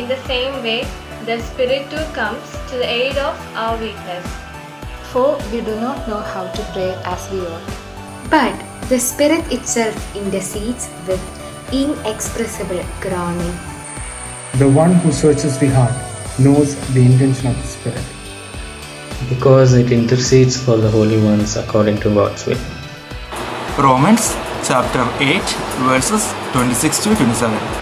In the same way, the Spirit too comes to the aid of our weakness. For we do not know how to pray as we ought. But the Spirit itself intercedes with inexpressible groaning. The one who searches the heart knows the intention of the Spirit, because it intercedes for the holy ones according to God's will. Romans chapter 8 verses 26 to 27.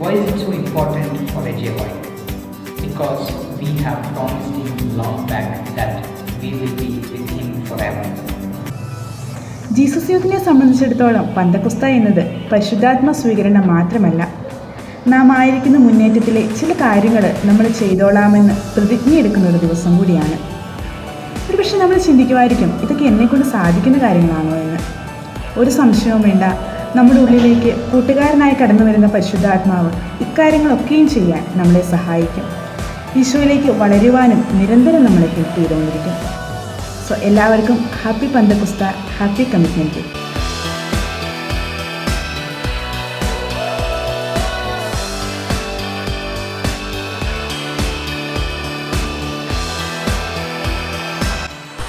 Why is it so important for a JY? Because we have promised him long back that we will be with him forever. Jesus യൂത്തിനെ സംബന്ധിച്ചിടത്തോളം പന്തക്കുസ്ത എന്നത് പരിശുദ്ധാത്മ സ്വീകരണം മാത്രമല്ല, നാം ആയിരിക്കുന്ന മുന്നേറ്റത്തിലെ ചില കാര്യങ്ങൾ നമ്മൾ ചെയ്തോളാമെന്ന് പ്രതിജ്ഞയെടുക്കുന്ന ഒരു ദിവസം കൂടിയാണ്. ഒരുപക്ഷെ നമ്മൾ ചിന്തിക്കുമായിരിക്കും, ഇതൊക്കെ എന്നെക്കൊണ്ട് സാധിക്കുന്ന കാര്യങ്ങളാണോ എന്ന്. ഒരു സംശയവും വേണ്ട, നമ്മുടെ ഉള്ളിലേക്ക് കൂട്ടുകാരനായി കടന്നു വരുന്ന പരിശുദ്ധാത്മാവ് ഇക്കാര്യങ്ങളൊക്കെയും ചെയ്യാൻ നമ്മളെ സഹായിക്കും. ഈശോയിലേക്ക് വളരുവാനും നിരന്തരം നമ്മളെ ഹെൽപ്പ് ചെയ്തുകൊണ്ടിരിക്കും. സോ എല്ലാവർക്കും ഹാപ്പി പന്തക്കുസ്ത, ഹാപ്പി കമ്മിറ്റ്മെൻറ്റ്.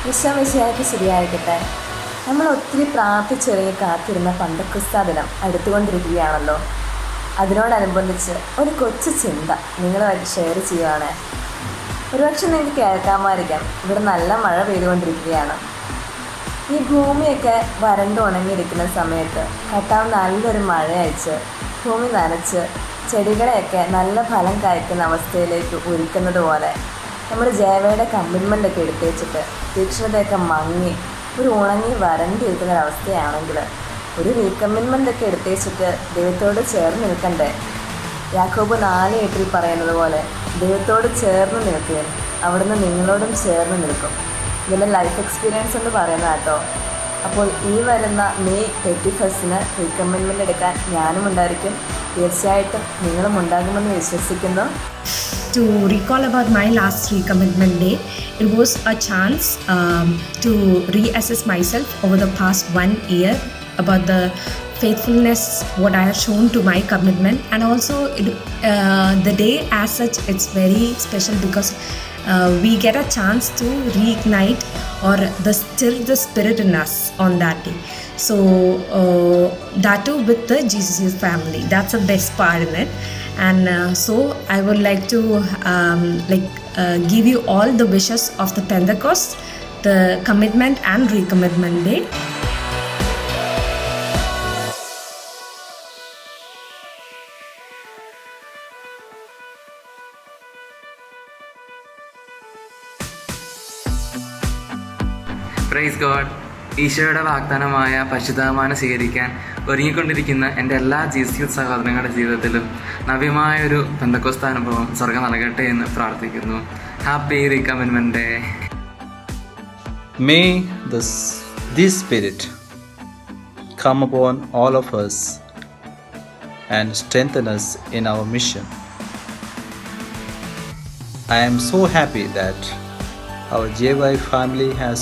വിശ്വമിശിഹായ്ക്ക് ശരിയായിരിക്കട്ടെ. നമ്മൾ ഒത്തിരി പ്രാർത്ഥിച്ചൊരുങ്ങി കാത്തിരുന്ന പന്തക്കുസ്ത ദിനം അടുത്തുകൊണ്ടിരിക്കുകയാണല്ലോ. അതിനോടനുബന്ധിച്ച് ഒരു കൊച്ചു ചിന്ത നിങ്ങളുമായിട്ട് ഷെയർ ചെയ്യുവാണ്. ഒരുപക്ഷെ നിങ്ങൾക്ക് കേൾക്കാമായിരിക്കാം, ഇവിടെ നല്ല മഴ പെയ്തുകൊണ്ടിരിക്കുകയാണ്. ഈ ഭൂമിയൊക്കെ വരണ്ട് ഉണങ്ങിയിരിക്കുന്ന സമയത്ത് കർത്താവ് നല്ലൊരു മഴ അയച്ച് ഭൂമി നനച്ച് ചെടികളെയൊക്കെ നല്ല ഫലം കായ്ക്കുന്ന അവസ്ഥയിലേക്ക് ഒരുക്കുന്നത് പോലെ നമ്മുടെ ജേവയുടെ കമ്മിറ്റ്മെൻ്റൊക്കെ എടുത്തു വെച്ചിട്ട് തീക്ഷ്ണതയൊക്കെ മങ്ങി ഒരു ഉണങ്ങി വരണ്ടിരിക്കുന്ന ഒരവസ്ഥയാണെങ്കിൽ ഒരു റീകമ്മിറ്റ്മെൻ്റൊക്കെ എടുത്തു വെച്ചിട്ട് ദൈവത്തോട് ചേർന്ന് നിൽക്കണ്ടേ? യാക്കോബ് 4:8 പറയുന്നത് പോലെ ദൈവത്തോട് ചേർന്ന് നിൽക്കുകയും അവിടുന്ന് നിങ്ങളോടും ചേർന്ന് നിൽക്കും. ഇതിൻ്റെ ലൈഫ് എക്സ്പീരിയൻസ് എന്ന് പറയുന്നത് കേട്ടോ. അപ്പോൾ ഈ വരുന്ന മെയ് 31 റീകമ്മിറ്റ്മെൻ്റ് എടുക്കാൻ ഞാനും ഉണ്ടായിരിക്കും. തീർച്ചയായിട്ടും നിങ്ങളും ഉണ്ടാകുമെന്ന് വിശ്വസിക്കുന്നു. To recall about my last recommitment day, it was a chance to reassess myself over the past 1 year about the faithfulness what I have shown to my commitment, and also the day as such it's very special because we get a chance to reignite or stir the spirit in us on that day. So that too with the Jesus Youth family, that's the best part in it. And so I would like to give you all the wishes of the Pentecost, the commitment and recommitment day. Praise God. ഈശോയുടെ വാഗ്ദാനമായ പരിശുദ്ധമാനം സ്വീകരിക്കാൻ ഒരുങ്ങിക്കൊണ്ടിരിക്കുന്ന എൻ്റെ എല്ലാ Jesus youth സഹോദരങ്ങളുടെ ജീവിതത്തിലും നവ്യമായൊരു പെന്തക്കോസ്ത അനുഭവം സ്വർഗം നൽകട്ടെ എന്ന് പ്രാർത്ഥിക്കുന്നു. Happy recommitment day. May this Spirit come upon all of us and strengthen us in our mission. I am so happy that our JY family has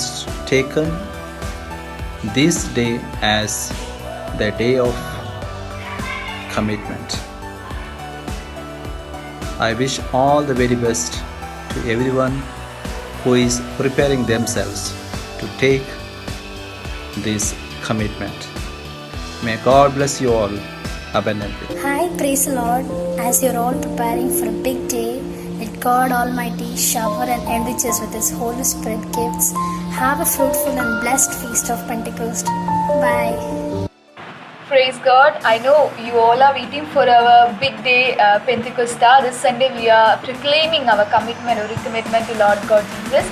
taken this day as the day of commitment. I wish all the very best to everyone who is preparing themselves to take this commitment. May God bless you all abundantly. Hi, praise the Lord. As you're all preparing for a big day, let God Almighty shower and enrich us with His Holy Spirit gifts. Have a fruitful and blessed feast of Pentecost. Bye. Praise God. I know you all are waiting for our big day, Pentecosta. This Sunday we are proclaiming our commitment or recommitment to Lord God Jesus.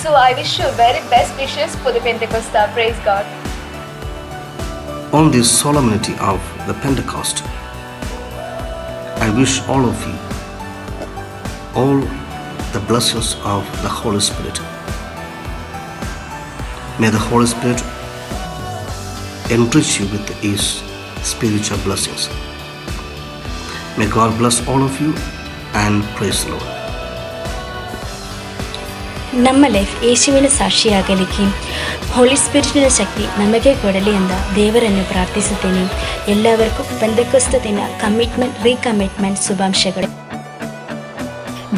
So I wish you very best wishes for the Pentecosta. Praise God. On this solemnity of the Pentecost, I wish all of you all the blessings of the Holy Spirit. May the Holy Spirit enrich you with His spiritual blessings. May God bless all of you and praise the Lord. ನಮ್ಮ life ಯೇಸುವಿನ ಸಾಕ್ಷಿಯಾಗಲಿಕ್ಕೆ ಹೋಲಿ ಸ್ಪಿರಿಟಿನ ಶಕ್ತಿ ನಮಗೆ ಕೊಡಲಿ ಅಂತ ದೇವರನ್ನು ಪ್ರಾರ್ಥಿಸುತ್ತೇನೆ. ಎಲ್ಲರಿಗೂ ಪೆಂತೆಕೋಸ್ತ ದಿನ ರೀಕಮಿಟ್ಮೆಂಟ್ ಶುಭಾಂಶಗಳು.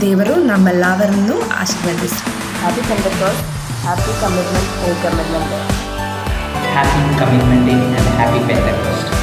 ದೇವರು ನಮ್ಮೆಲ್ಲವರನ್ನು ಆಶೀರ್ವದಿಸಿ. Happy Pentecost, happy commitment, recommitment day. Happy Commitment Day and Happy Pentecost.